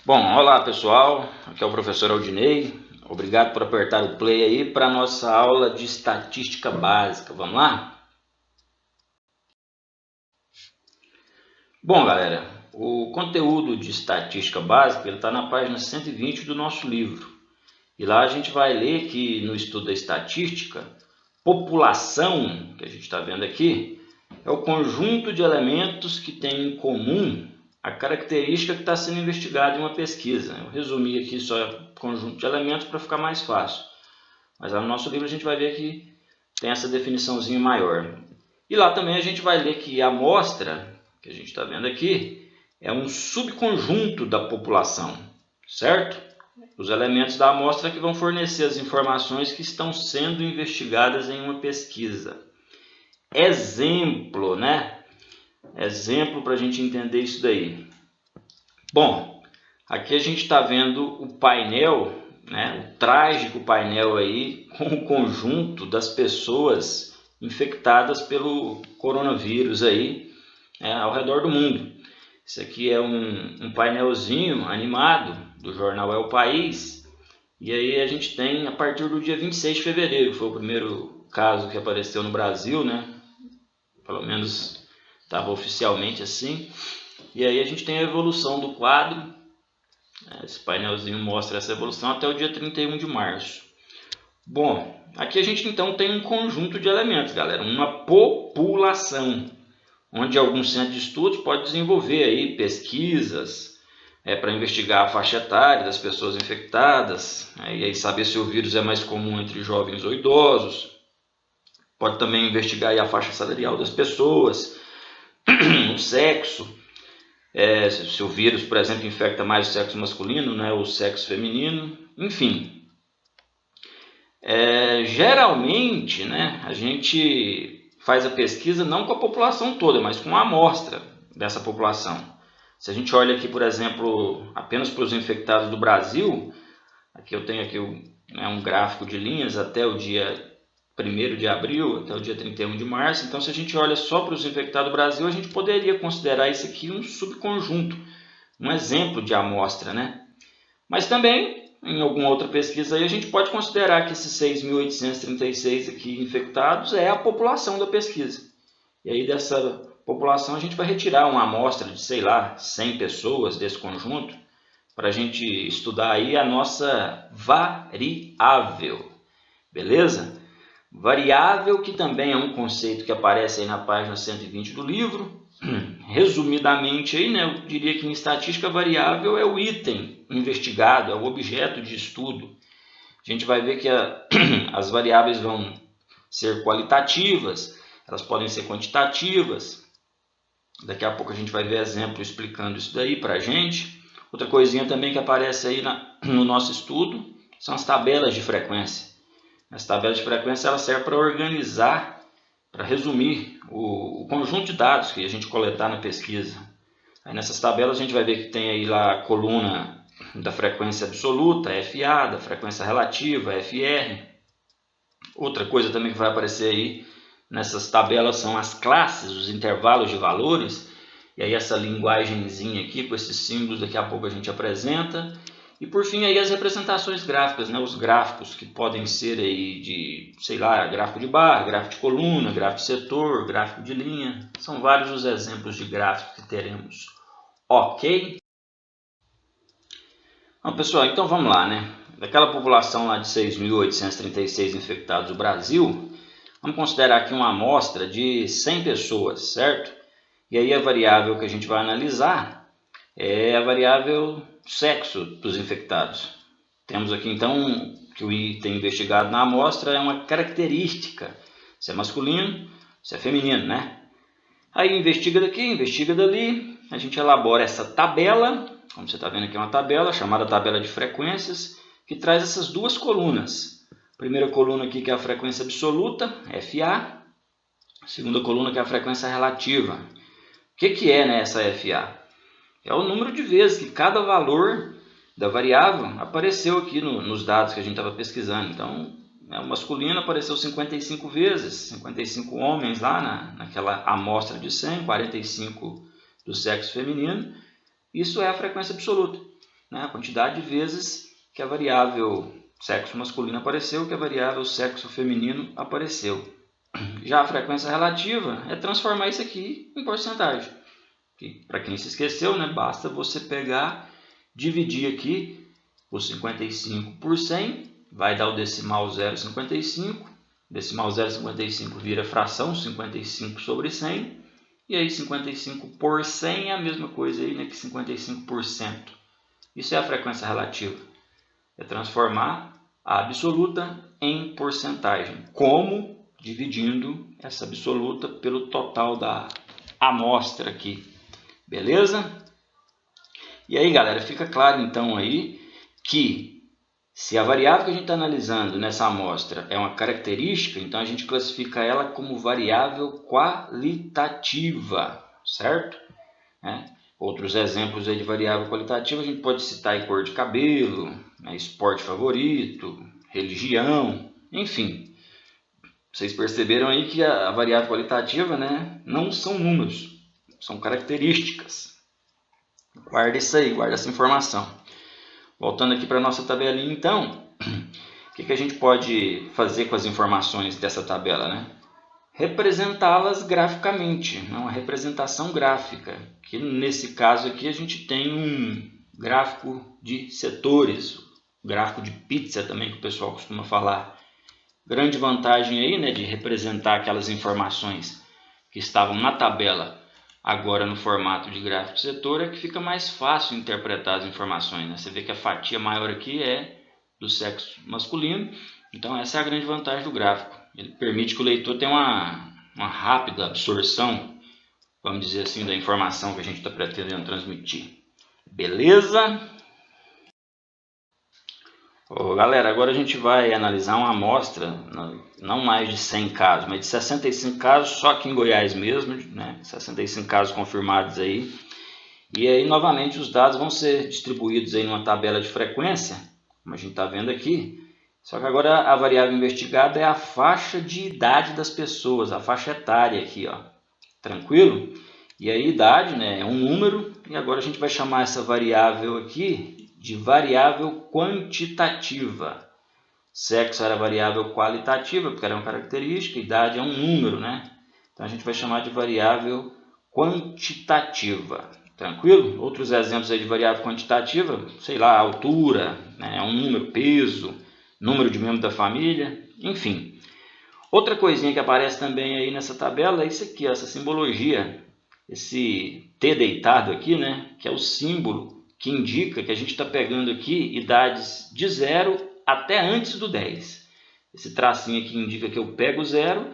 Bom, olá pessoal, aqui é o professor Aldinei. Obrigado por apertar o play aí para a nossa aula de estatística básica. Vamos lá? Bom, galera, o conteúdo de estatística básica está na página 120 do nosso livro. E lá a gente vai ler que no estudo da estatística, população, que a gente está vendo aqui, é o conjunto de elementos que tem em comum a característica que está sendo investigada em uma pesquisa. Eu resumi aqui só conjunto de elementos para ficar mais fácil. Mas lá no nosso livro a gente vai ver que tem essa definiçãozinha maior. E lá também a gente vai ler que a amostra, que a gente está vendo aqui, é um subconjunto da população, certo? Os elementos da amostra que vão fornecer as informações que estão sendo investigadas em uma pesquisa. Exemplo, né? Exemplo para a gente entender isso daí. Bom, aqui a gente está vendo o painel, né? O trágico painel aí com o conjunto das pessoas infectadas pelo coronavírus aí, ao redor do mundo. Isso aqui é um painelzinho animado do jornal É o País. E aí a gente tem a partir do dia 26 de fevereiro, que foi o primeiro caso que apareceu no Brasil, né? Pelo menos estava oficialmente assim. E aí a gente tem a evolução do quadro. Esse painelzinho mostra essa evolução até o dia 31 de março. Bom, aqui a gente então tem um conjunto de elementos, galera. Uma população, onde algum centro de estudos pode desenvolver aí pesquisas para investigar a faixa etária das pessoas infectadas, e aí saber se o vírus é mais comum entre jovens ou idosos. Pode também investigar aí a faixa salarial das pessoas, o sexo, se o vírus, por exemplo, infecta mais o sexo masculino, né, ou o sexo feminino, enfim. Geralmente, né, a gente faz a pesquisa não com a população toda, mas com a amostra dessa população. Se a gente olha aqui, por exemplo, apenas para os infectados do Brasil, aqui eu tenho aqui um gráfico de linhas até o dia 1º de abril, até o dia 31 de março. Então, se a gente olha só para os infectados do Brasil, a gente poderia considerar isso aqui um subconjunto, um exemplo de amostra, né? Mas também, em alguma outra pesquisa aí, a gente pode considerar que esses 6.836 aqui infectados é a população da pesquisa. E aí dessa população a gente vai retirar uma amostra de, sei lá, 100 pessoas desse conjunto para a gente estudar aí a nossa variável, beleza? Variável, que também é um conceito que aparece aí na página 120 do livro. Resumidamente, aí, né, eu diria que em estatística variável é o item investigado, é o objeto de estudo. A gente vai ver que as variáveis vão ser qualitativas, elas podem ser quantitativas. Daqui a pouco a gente vai ver exemplo explicando isso daí para a gente. Outra coisinha também que aparece aí no nosso estudo são as tabelas de frequência. As tabelas de frequência elas servem para organizar, para resumir o conjunto de dados que a gente coletar na pesquisa. Aí nessas tabelas a gente vai ver que tem aí lá a coluna da frequência absoluta, FA, da frequência relativa, FR. Outra coisa também que vai aparecer aí nessas tabelas são as classes, os intervalos de valores. E aí essa linguagemzinha aqui com esses símbolos daqui a pouco a gente apresenta. E por fim aí as representações gráficas, né? Os gráficos que podem ser aí de, sei lá, gráfico de barra, gráfico de coluna, gráfico de setor, gráfico de linha. São vários os exemplos de gráficos que teremos. Ok? Bom, pessoal, então vamos lá, né? Daquela população lá de 6.836 infectados do Brasil, vamos considerar aqui uma amostra de 100 pessoas, certo? E aí a variável que a gente vai analisar é a variável sexo dos infectados. Temos aqui então que o item investigado na amostra é uma característica, se é masculino, se é feminino, né? Aí investiga daqui, investiga dali, a gente elabora essa tabela, como você está vendo aqui é uma tabela chamada tabela de frequências, que traz essas duas colunas. Primeira coluna aqui que é a frequência absoluta, FA. Segunda coluna que é a frequência relativa. O que é, né, essa FA? É o número de vezes que cada valor da variável apareceu aqui nos dados que a gente estava pesquisando. Então, o masculino apareceu 55 vezes, 55 homens lá naquela amostra de 100, 45 do sexo feminino. Isso é a frequência absoluta. né, a quantidade de vezes que a variável sexo masculino apareceu, que a variável sexo feminino apareceu. Já a frequência relativa é transformar isso aqui em porcentagem. Para quem se esqueceu, né, basta você pegar, dividir aqui os 55 por 100, vai dar o decimal 0,55. Decimal 0,55 vira fração, 55 sobre 100. E aí 55 por 100 é a mesma coisa aí, né, que 55%. Isso é a frequência relativa. É transformar a absoluta em porcentagem. Como? Dividindo essa absoluta pelo total da amostra aqui. Beleza? E aí, galera, fica claro então aí que se a variável que a gente está analisando nessa amostra é uma característica, então a gente classifica ela como variável qualitativa, certo? Outros exemplos aí de variável qualitativa a gente pode citar aí cor de cabelo, né, esporte favorito, religião, enfim. Vocês perceberam aí que a variável qualitativa, né, não são números, são características. Guarda isso aí, guarda essa informação. Voltando aqui para a nossa tabelinha, então, o que a gente pode fazer com as informações dessa tabela, né? Representá-las graficamente, uma representação gráfica, que nesse caso aqui a gente tem um gráfico de setores, gráfico de pizza também que o pessoal costuma falar. Grande vantagem aí, né, de representar aquelas informações que estavam na tabela agora no formato de gráfico de setor é que fica mais fácil interpretar as informações, né? Você vê que a fatia maior aqui é do sexo masculino, então essa é a grande vantagem do gráfico. Ele permite que o leitor tenha uma rápida absorção, vamos dizer assim, da informação que a gente está pretendendo transmitir. Beleza? Galera, agora a gente vai analisar uma amostra, não mais de 100 casos, mas de 65 casos, só aqui em Goiás mesmo, né? 65 casos confirmados aí. E aí, novamente, os dados vão ser distribuídos aí numa tabela de frequência, como a gente está vendo aqui. Só que agora a variável investigada é a faixa de idade das pessoas, a faixa etária aqui, ó. Tranquilo? E aí, idade, né, é um número, e agora a gente vai chamar essa variável aqui de variável quantitativa. Sexo era variável qualitativa, porque era uma característica, idade é um número, né? Então a gente vai chamar de variável quantitativa. Tranquilo? Outros exemplos aí de variável quantitativa, sei lá, altura, né? É um número, peso, número de membros da família, enfim. Outra coisinha que aparece também aí nessa tabela é isso aqui, ó, essa simbologia, esse T deitado aqui, né? Que é o símbolo que indica que a gente está pegando aqui idades de 0 até antes do 10. Esse tracinho aqui indica que eu pego o 0,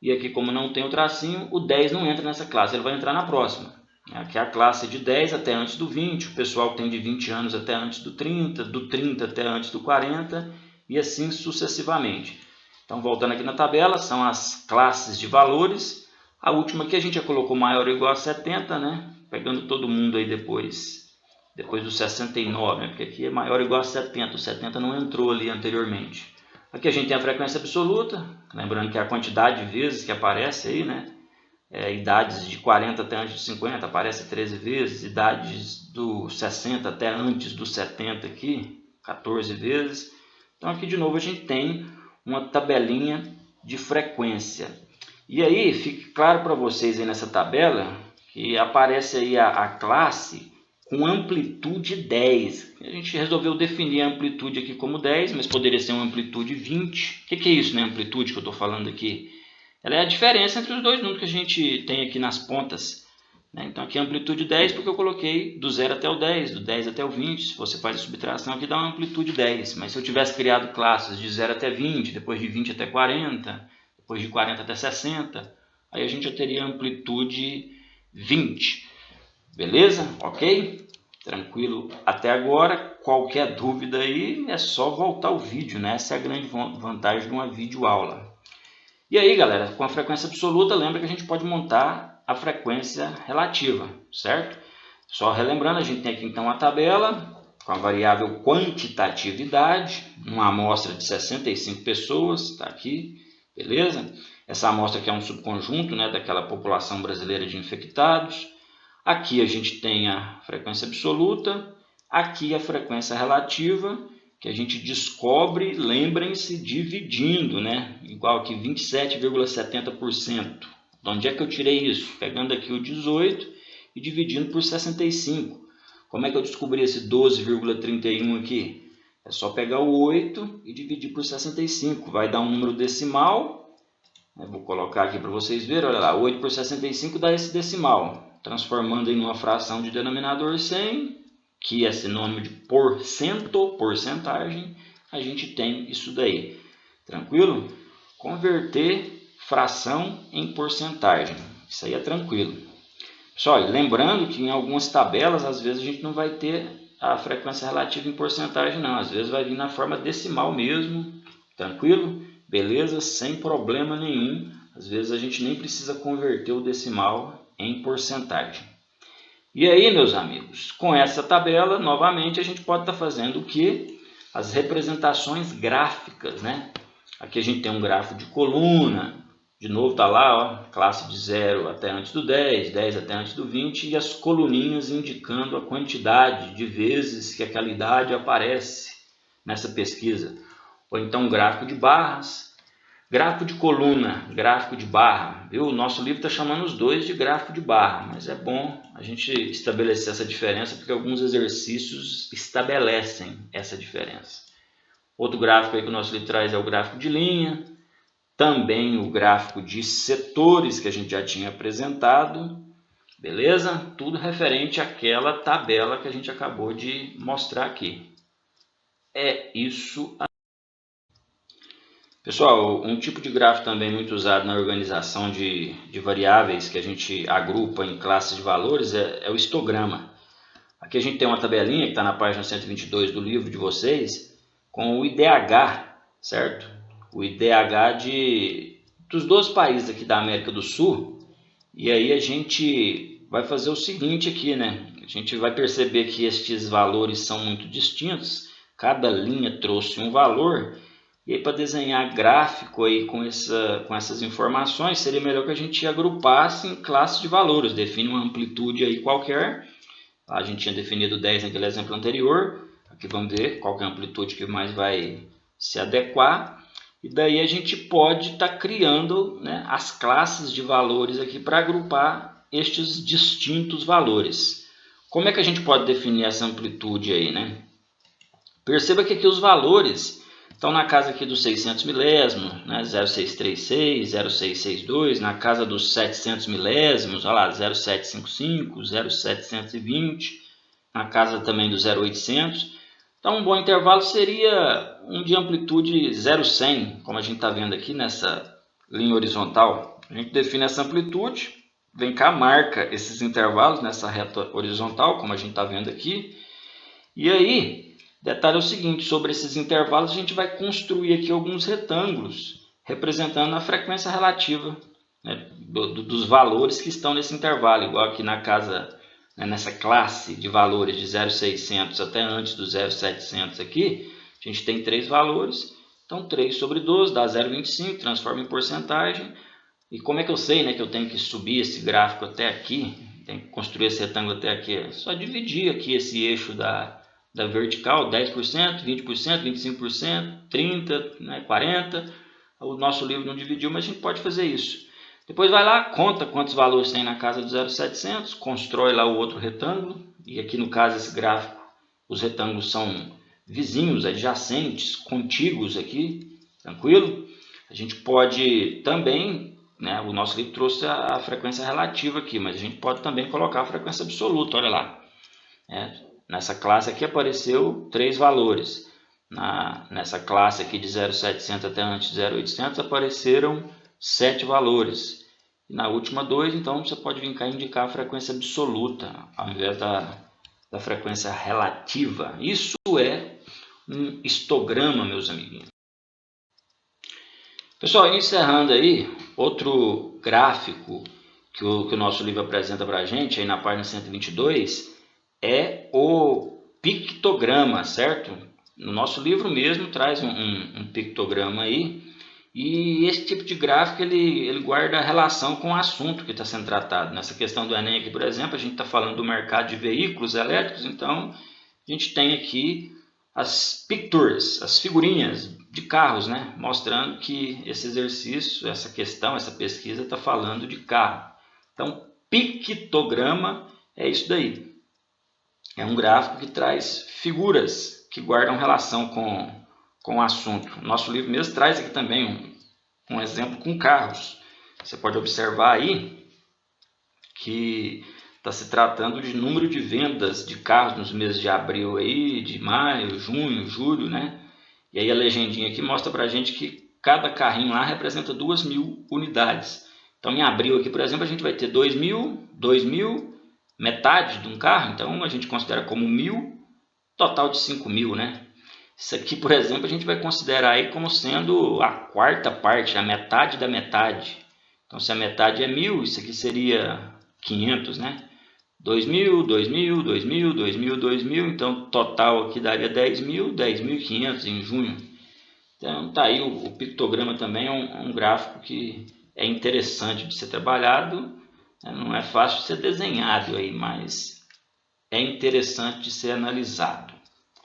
e aqui, como não tem o tracinho, o 10 não entra nessa classe, ele vai entrar na próxima. Aqui é a classe de 10 até antes do 20, o pessoal tem de 20 anos até antes do 30 até antes do 40, e assim sucessivamente. Então, voltando aqui na tabela, são as classes de valores. A última aqui a gente já colocou maior ou igual a 70, né? Pegando todo mundo aí depois do 69, né? Porque aqui é maior ou igual a 70, o 70 não entrou ali anteriormente. Aqui a gente tem a frequência absoluta, lembrando que é a quantidade de vezes que aparece aí, né? Idades de 40 até antes de 50 aparece 13 vezes, idades do 60 até antes do 70 aqui, 14 vezes. Então aqui de novo a gente tem uma tabelinha de frequência. E aí fique claro para vocês aí nessa tabela que aparece aí a classe com amplitude 10. A gente resolveu definir a amplitude aqui como 10, mas poderia ser uma amplitude 20. O que é isso, né? Amplitude que eu estou falando aqui? Ela é a diferença entre os dois números que a gente tem aqui nas pontas. Então aqui é amplitude 10 porque eu coloquei do 0 até o 10, do 10 até o 20. Se você faz a subtração aqui dá uma amplitude 10. Mas se eu tivesse criado classes de 0 até 20, depois de 20 até 40, depois de 40 até 60, aí a gente já teria amplitude 20. Beleza? Ok? Tranquilo até agora. Qualquer dúvida aí é só voltar o vídeo, né? Essa é a grande vantagem de uma videoaula. E aí, galera, com a frequência absoluta, lembra que a gente pode montar a frequência relativa, certo? Só relembrando, a gente tem aqui então a tabela com a variável quantitatividade, uma amostra de 65 pessoas, está aqui, beleza? Essa amostra aqui é um subconjunto, né, daquela população brasileira de infectados. Aqui a gente tem a frequência absoluta, Aqui a frequência relativa, que a gente descobre, lembrem-se, dividindo, né? Igual aqui 27,70%. De onde é que eu tirei isso? Pegando aqui o 18 e dividindo por 65. Como é que eu descobri esse 12,31 aqui? É só pegar o 8 e dividir por 65. Vai dar um número decimal. Eu vou colocar aqui para vocês verem. Olha lá, 8 por 65 dá esse decimal. Transformando em uma fração de denominador 100, que é sinônimo de porcento, porcentagem, a gente tem isso daí. Tranquilo? Converter fração em porcentagem. Isso aí é tranquilo. Pessoal, lembrando que em algumas tabelas, às vezes a gente não vai ter a frequência relativa em porcentagem, não. Às vezes vai vir na forma decimal mesmo. Tranquilo? Beleza? Sem problema nenhum. Às vezes a gente nem precisa converter o decimal em porcentagem. E aí, meus amigos, com essa tabela, novamente, a gente pode estar fazendo o quê? As representações gráficas, né? Aqui a gente tem um gráfico de coluna, de novo está lá, ó, classe de 0 até antes do 10, 10 até antes do 20, e as coluninhas indicando a quantidade de vezes que aquela idade aparece nessa pesquisa. Ou então um gráfico de barras, gráfico de coluna, gráfico de barra, viu? O nosso livro está chamando os dois de gráfico de barra, mas é bom a gente estabelecer essa diferença porque alguns exercícios estabelecem essa diferença. Outro gráfico aí que o nosso livro traz é o gráfico de linha, também o gráfico de setores que a gente já tinha apresentado, beleza? Tudo referente àquela tabela que a gente acabou de mostrar aqui. É isso aí. Pessoal, um tipo de gráfico também muito usado na organização de variáveis que a gente agrupa em classes de valores é o histograma. Aqui a gente tem uma tabelinha que está na página 122 do livro de vocês com o IDH, certo? O IDH dos 12 países aqui da América do Sul. E aí a gente vai fazer o seguinte aqui, né? A gente vai perceber que estes valores são muito distintos. Cada linha trouxe um valor. E aí, para desenhar gráfico aí com essas informações, seria melhor que a gente agrupasse em classes de valores. Define uma amplitude aí qualquer. A gente tinha definido 10 naquele exemplo anterior. Aqui vamos ver qual que é a amplitude que mais vai se adequar. E daí a gente pode estar criando, né, as classes de valores aqui para agrupar estes distintos valores. Como é que a gente pode definir essa amplitude aí, né? Perceba que aqui os valores estão na casa aqui dos 600 milésimos, né? 0,636, 0,662, na casa dos 700 milésimos, olha lá, 0,755, 0,720, na casa também do 0,800. Então, um bom intervalo seria um de amplitude 0,100, como a gente está vendo aqui nessa linha horizontal. A gente define essa amplitude, vem cá, marca esses intervalos nessa reta horizontal, como a gente está vendo aqui. E aí, detalhe é o seguinte, sobre esses intervalos a gente vai construir aqui alguns retângulos, representando a frequência relativa, né, dos valores que estão nesse intervalo, igual aqui na casa, né, nessa classe de valores de 0,600 até antes do 0,700 aqui, a gente tem 3 valores, então 3 sobre 12 dá 0,25, transforma em porcentagem. E como é que eu sei, né, que eu tenho que subir esse gráfico até aqui, tenho que construir esse retângulo até aqui? É só dividir aqui esse eixo da vertical, 10%, 20%, 25%, 30%, né, 40%. O nosso livro não dividiu, mas a gente pode fazer isso. Depois vai lá, conta quantos valores tem na casa do 0,700, constrói lá o outro retângulo. E aqui no caso esse gráfico, os retângulos são vizinhos, adjacentes, contíguos aqui, tranquilo? A gente pode também, né, o nosso livro trouxe a frequência relativa aqui, mas a gente pode também colocar a frequência absoluta, olha lá. Nessa classe aqui apareceu 3 valores. Nessa classe aqui de 0,700 até antes de 0,800 apareceram 7 valores. E na última 2, então você pode vir cá e indicar a frequência absoluta ao invés da frequência relativa. Isso é um histograma, meus amiguinhos. Pessoal, encerrando aí, outro gráfico que o nosso livro apresenta para a gente, aí na página 122, é o pictograma, certo? No nosso livro mesmo traz um pictograma aí, e esse tipo de gráfico ele guarda relação com o assunto que está sendo tratado. Nessa questão do Enem aqui, por exemplo, a gente está falando do mercado de veículos elétricos, então a gente tem aqui as pictures, as figurinhas de carros, né? Mostrando que esse exercício, essa questão, essa pesquisa está falando de carro. Então, pictograma é isso daí. É um gráfico que traz figuras que guardam relação com o assunto. Nosso livro mesmo traz aqui também um exemplo com carros. Você pode observar aí que está se tratando de número de vendas de carros nos meses de abril, aí, de maio, junho, julho, né? E aí a legendinha aqui mostra para a gente que cada carrinho lá representa 2.000 unidades. Então em abril aqui, por exemplo, a gente vai ter 2.000, metade de um carro, então a gente considera como 1.000, total de 5.000, né? Isso aqui, por exemplo, a gente vai considerar aí como sendo a quarta parte, a metade da metade. Então se a metade é 1.000, isso aqui seria 500, né? 2.000, 2.000, 2.000, 2.000, 2.000, então total aqui daria 10.000, 10.500 em junho. Então tá aí, o pictograma também é um gráfico que é interessante de ser trabalhado, né? Não é fácil de ser desenhado aí, mas é interessante de ser analisado.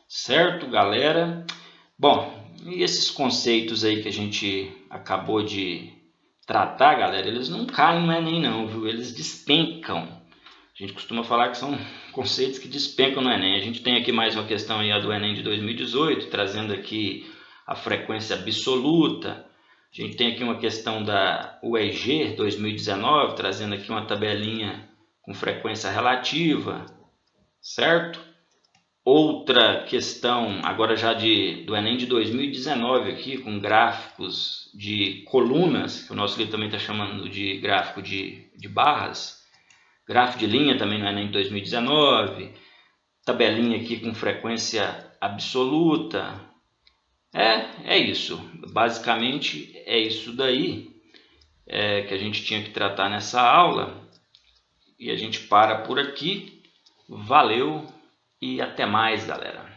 Certo, galera? Bom, e esses conceitos aí que a gente acabou de tratar, galera, eles não caem no Enem não, viu? Eles despencam. A gente costuma falar que são conceitos que despencam no Enem. A gente tem aqui mais uma questão aí, a do Enem de 2018, trazendo aqui a frequência absoluta. A gente tem aqui uma questão da UEG 2019, trazendo aqui uma tabelinha com frequência relativa, certo? Outra questão, agora já do Enem de 2019 aqui, com gráficos de colunas, que o nosso livro também está chamando de gráfico de barras. Gráfico de linha também no Enem de 2019. Tabelinha aqui com frequência absoluta. É isso. Basicamente é isso daí que a gente tinha que tratar nessa aula. E a gente para por aqui. Valeu! E até mais, galera.